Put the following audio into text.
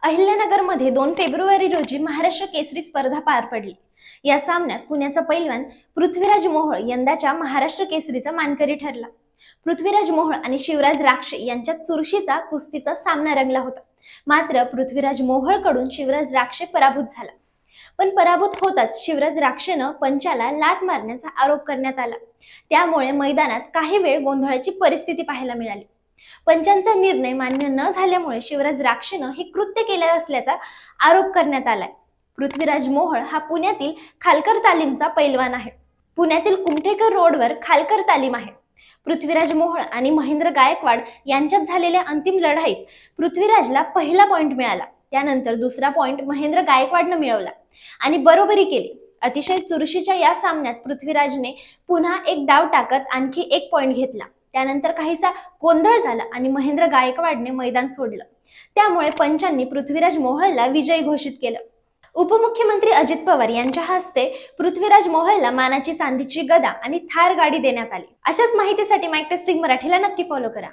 अहिल्यानगरमध्ये 2 February रोजी महाराष्ट्र केसरी स्पर्धा पार पडली। या सामन्यात पुण्याचा पैलवान पृथ्वीराज मोहोळ यंदाच्या महाराष्ट्र केसरीचा मानकरी ठरला। पृथ्वीराज मोहोळ आणि शिवराज राक्षे यांच्यात चुरशीचा कुस्तीचा सामना रंगला होता। मात्र पृथ्वीराज मोहोळकडून शिवराज राक्षे पराभूत झाला। पण पराभूत होताच शिवराज राक्षेनं पंचाला लात मारण्याचा आरोप करण्यात आला। त्यामुळे मैदानात काही वेळ गोंधळाची परिस्थिती पाहायला मिळाली। पंचांचा निर्णय मान्य न झाल्यामुळे शिवराज राक्षेनं हे कृत्य केले असल्याचा आरोप करण्यात आलाय। पृथ्वीराज मोहोळ हा पुण्यातील खालकर तालीमचा पैलवान आहे। पुण्यातील कुमठेकर रोडवर खालकर तालीम आहे। पृथ्वीराज मोहोळ आणि महेंद्र गायकवाड यांच्यात झालेल्या अंतिम लढाईत पृथ्वीराजला पहिला पॉइंट मिळाला। त्यानंतर दुसरा पॉइंट महेंद्र गायकवाडने मिळवला आणि बरोबरी केली। अतिशय चुरशीच्या या सामन्यात पृथ्वीराजने पुन्हा एक डाव टाकत आणखी एक पॉइंट घेतला। त्यानंतर काहीसा गोंधळ झाला आणि महेंद्र गायकवाडने मैदान सोडलं। त्यामुळे पंचांनी पृथ्वीराज मोहोळला विजयी घोषित केलं। उपमुख्यमंत्री अजित पवार यांच्या हस्ते पृथ्वीराज मोहोळला मानाची चांदीची गदा आणि थार गाडी देण्यात आली। अशाच माहितीसाठी माईक टेस्टिंग मराठीला नक्की फॉलो करा।